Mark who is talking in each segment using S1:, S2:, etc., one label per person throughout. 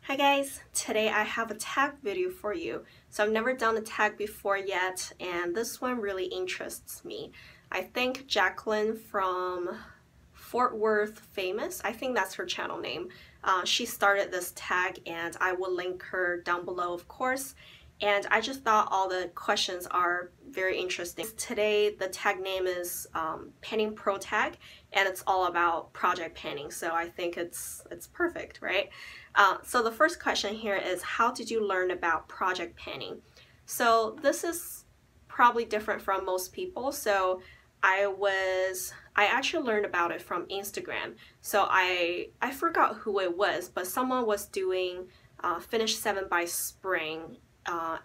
S1: Hi guys, today I have a tag video for you. So I've never done a tag before yet, and this one really interests me. I think Jacqueline from Fort Worth Famous, I think that's her channel name. She started this tag and I will link her down below, of course. And I just thought all the questions are very interesting. Today the tag name is Panning Pro Tag, and it's all about project panning, so I think it's perfect, right? So the first question here is, how did you learn about project panning? So this is probably different from most people. So I actually learned about it from Instagram. So I forgot who it was, but someone was doing Fininsh 7 by Spring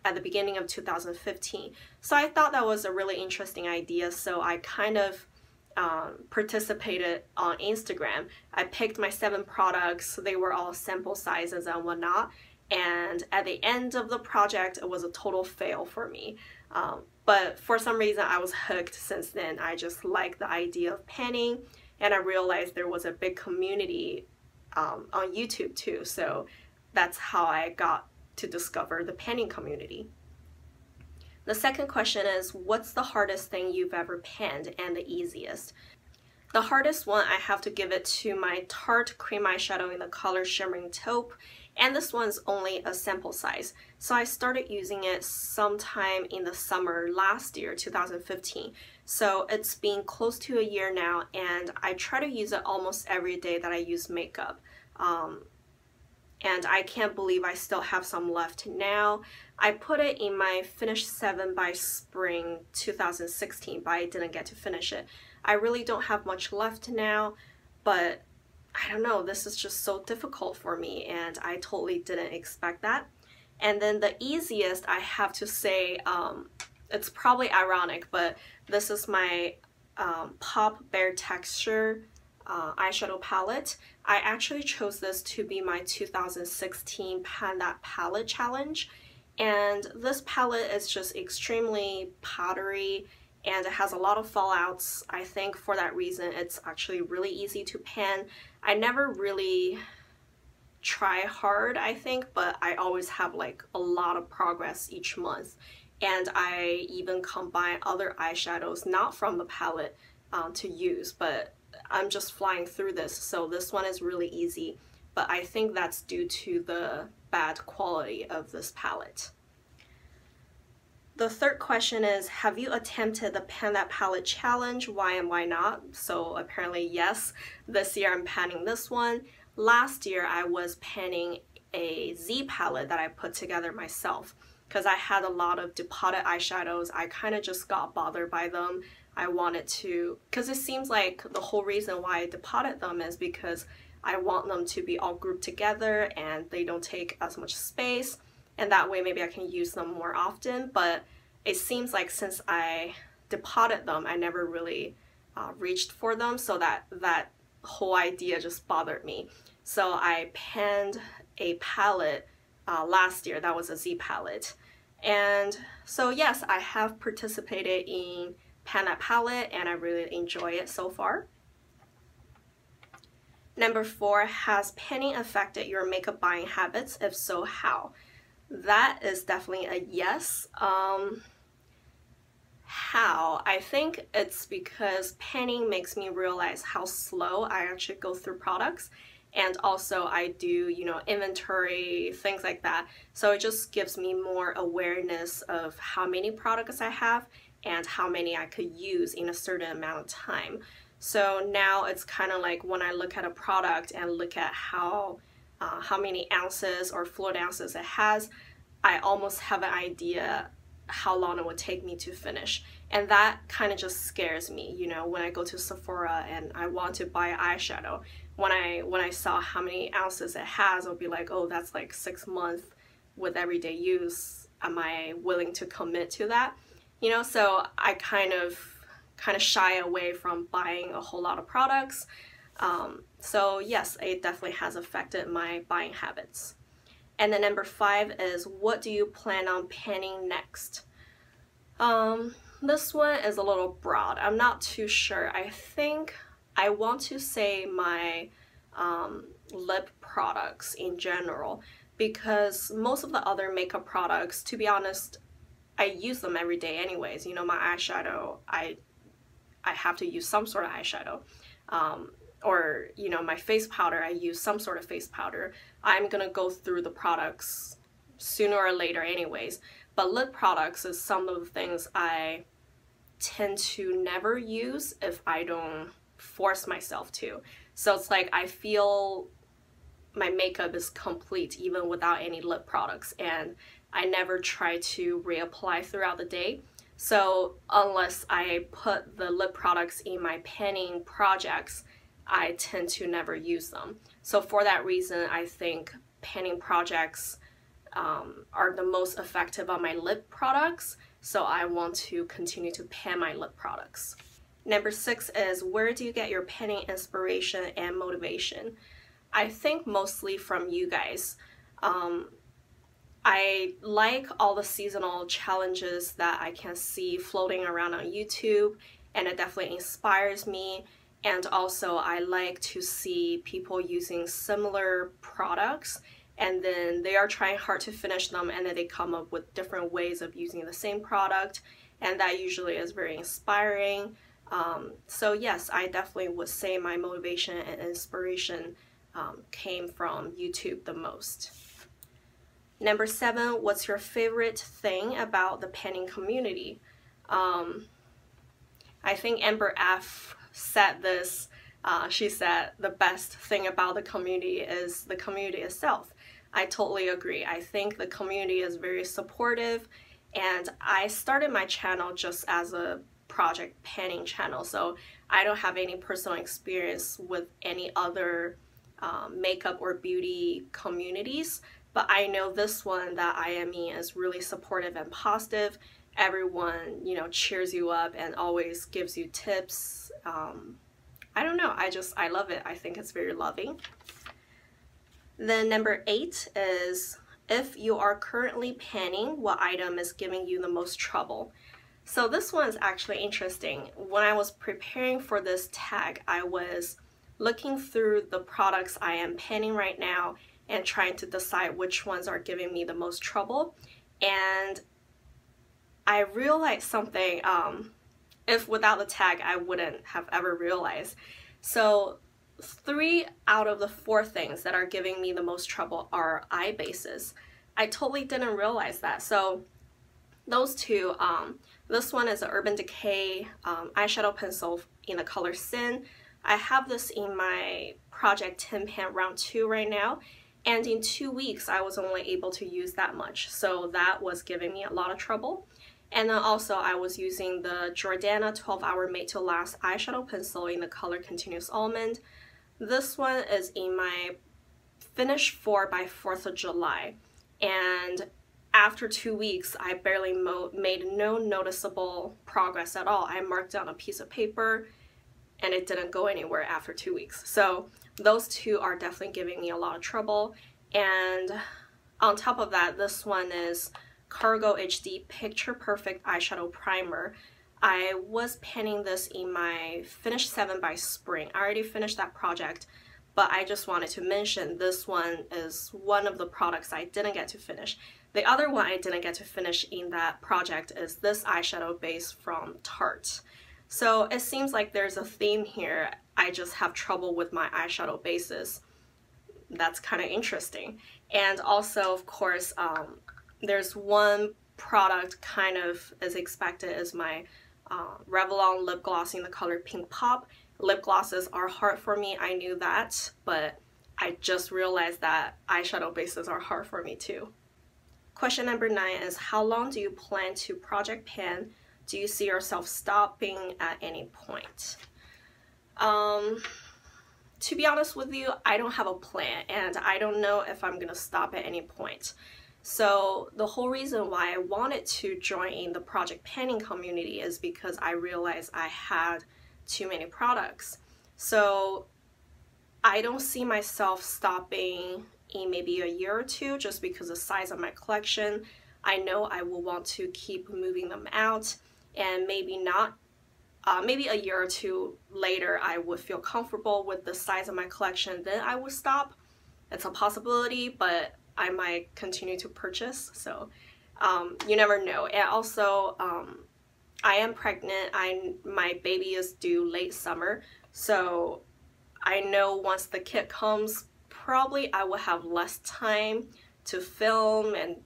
S1: at the beginning of 2015. So I thought that was a really interesting idea, so I kind of participated on Instagram. I picked my 7 products, they were all sample sizes and whatnot, and at the end of the project it was a total fail for me. But for some reason I was hooked since then. I just liked the idea of panning, and I realized there was a big community on YouTube too, so that's how I got to discover the panning community. The second question is, what's the hardest thing you've ever panned and the easiest? The hardest one, I have to give it to my Tarte cream eyeshadow in the color Shimmering Taupe, and this one's only a sample size. So I started using it sometime in the summer last year, 2015. So it's been close to a year now, and I try to use it almost every day that I use makeup. And I can't believe I still have some left now. I put it in my Fininsh 7 by Spring 2016, but I didn't get to finish it. I really don't have much left now, but I don't know, this is just so difficult for me, and I totally didn't expect that. And then the easiest, I have to say, it's probably ironic, but this is my Pop Bare Texture eyeshadow palette. I actually chose this to be my 2016 Pan That Palette challenge, and this palette is just extremely powdery and it has a lot of fallouts. I think for that reason it's actually really easy to pan. I never really try hard, I think, but I always have like a lot of progress each month, and I even combine other eyeshadows not from the palette to use, but I'm just flying through this, so this one is really easy, but I think that's due to the bad quality of this palette. The third question is, have you attempted the Pan That Palette challenge? Why and why not? So apparently yes, this year I'm panning this one. Last year I was panning a Z palette that I put together myself because I had a lot of depotted eyeshadows. I kind of just got bothered by them. I wanted to, because it seems like the whole reason why I depotted them is because I want them to be all grouped together and they don't take as much space, and that way maybe I can use them more often. But it seems like since I depotted them, I never really reached for them, so that whole idea just bothered me. So I panned a palette last year that was a Z palette, and so yes, I have participated in Pan That palette and I really enjoy it so far. Number 4, has panning affected your makeup buying habits? If so, how? That is definitely a yes. How? I think it's because panning makes me realize how slow I actually go through products, and also I do, you know, inventory, things like that. So it just gives me more awareness of how many products I have and how many I could use in a certain amount of time. So now it's kind of like when I look at a product and look at how many ounces or fluid ounces it has, I almost have an idea how long it would take me to finish. And that kind of just scares me, you know, when I go to Sephora and I want to buy eyeshadow. When I saw how many ounces it has, I'll be like, oh, that's like 6 months with everyday use. Am I willing to commit to that? You know, so I kind of shy away from buying a whole lot of products. So yes, it definitely has affected my buying habits. And then number 5 is, what do you plan on panning next? This one is a little broad. I'm not too sure. I think I want to say my lip products in general, because most of the other makeup products, to be honest, I use them every day anyways. You know, my eyeshadow, I have to use some sort of eyeshadow. Or, you know, my face powder, I use some sort of face powder. I'm gonna go through the products sooner or later anyways. But lip products is some of the things I tend to never use if I don't force myself to. So it's like I feel my makeup is complete even without any lip products, and I never try to reapply throughout the day. So unless I put the lip products in my panning projects, I tend to never use them. So for that reason, I think panning projects are the most effective on my lip products. So I want to continue to pan my lip products. Number 6 is, where do you get your panning inspiration and motivation? I think mostly from you guys. I like all the seasonal challenges that I can see floating around on YouTube, and it definitely inspires me. And also I like to see people using similar products, and then they are trying hard to finish them, and then they come up with different ways of using the same product, and that usually is very inspiring. So yes, I definitely would say my motivation and inspiration came from YouTube the most. Number 7, what's your favorite thing about the panning community? I think Amber F said this. She said the best thing about the community is the community itself. I totally agree. I think the community is very supportive, and I started my channel just as a project panning channel, so I don't have any personal experience with any other makeup or beauty communities, but I know this one that I am in is really supportive and positive. Everyone, you know, cheers you up and always gives you tips. I don't know, I love it. I think it's very loving. Then number 8 is, if you are currently panning, what item is giving you the most trouble? So this one is actually interesting. When I was preparing for this tag, I was looking through the products I am panning right now and trying to decide which ones are giving me the most trouble. And I realized something, if without the tag I wouldn't have ever realized. So 3 out of the 4 things that are giving me the most trouble are eye bases. I totally didn't realize that. So those 2, this one is an Urban Decay eyeshadow pencil in the color Sin. I have this in my Project Tin Pan round 2 right now, and in 2 weeks I was only able to use that much, so that was giving me a lot of trouble. And then also I was using the Jordana 12 Hour Made to Last eyeshadow pencil in the color Continuous Almond. This one is in my Finish 4 by 4th of July, and after 2 weeks I barely made no noticeable progress at all. I marked down a piece of paper and it didn't go anywhere after 2 weeks. So those 2 are definitely giving me a lot of trouble. And on top of that, this one is Cargo HD Picture Perfect Eyeshadow Primer. I was panning this in my Finish 7 by Spring. I already finished that project, but I just wanted to mention this one is one of the products I didn't get to finish. The other one I didn't get to finish in that project is this eyeshadow base from Tarte. So it seems like there's a theme here. I just have trouble with my eyeshadow bases. That's kind of interesting. And also, of course, there's one product kind of as expected is my Revlon lip gloss in the color Pink Pop. Lip glosses are hard for me, I knew that, but I just realized that eyeshadow bases are hard for me too. Question number 9 is, how long do you plan to project pan? Do you see yourself stopping at any point? To be honest with you, I don't have a plan, and I don't know if I'm gonna stop at any point. So the whole reason why I wanted to join in the project panning community is because I realized I had too many products. So I don't see myself stopping in maybe a year or 2 just because of the size of my collection. I know I will want to keep moving them out, and maybe not, maybe a year or 2 later I would feel comfortable with the size of my collection, then I would stop. It's a possibility, but I might continue to purchase. So you never know. And also I am pregnant. My baby is due late summer, so I know once the kid comes, probably I will have less time to film and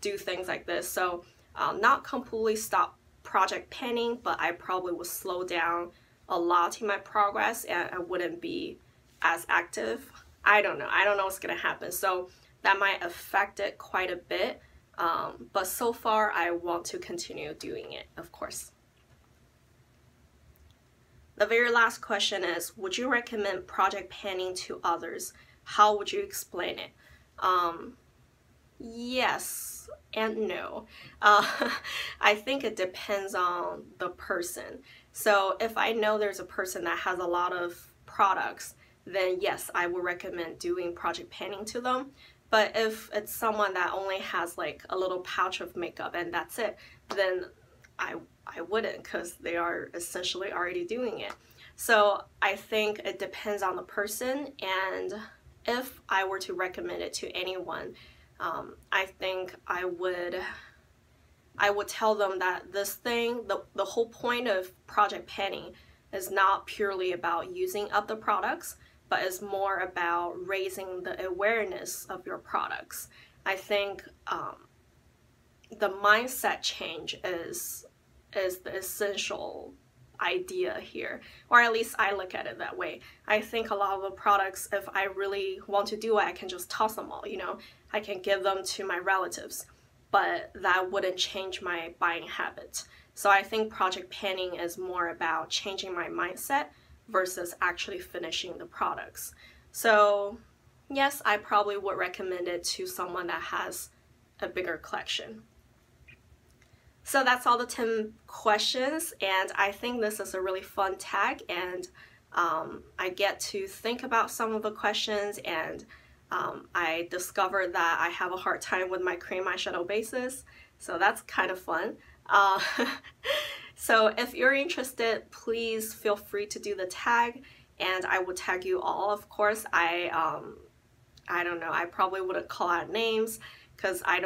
S1: do things like this. So not completely stop project planning, but I probably will slow down a lot in my progress and I wouldn't be as active. I don't know what's gonna happen, so that might affect it quite a bit, but so far I want to continue doing it, of course. The very last question is, would you recommend project planning to others? How would you explain it? Yes and no. I think it depends on the person. So if I know there's a person that has a lot of products, then yes, I would recommend doing project planning to them. But if it's someone that only has like a little pouch of makeup and that's it, then I wouldn't, because they are essentially already doing it. So I think it depends on the person, and if I were to recommend it to anyone, I think I would tell them that this thing, the whole point of project planning is not purely about using up the products, but is more about raising the awareness of your products. I think the mindset change is the essential idea here, or at least I look at it that way. I think a lot of the products, if I really want to do it, I can just toss them all, you know, I can give them to my relatives, but that wouldn't change my buying habit. So I think project planning is more about changing my mindset versus actually finishing the products. So yes, I probably would recommend it to someone that has a bigger collection. So that's all the 10 questions, and I think this is a really fun tag, and I get to think about some of the questions, and I discovered that I have a hard time with my cream eyeshadow bases, so that's kind of fun. So if you're interested, please feel free to do the tag, and I will tag you all, of course. I don't know, I probably wouldn't call out names, because I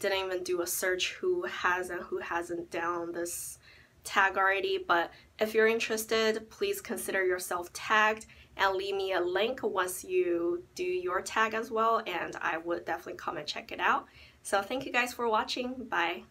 S1: didn't even do a search who has and who hasn't done this tag already. But if you're interested, please consider yourself tagged and leave me a link once you do your tag as well, and I would definitely come and check it out. So thank you guys for watching. Bye.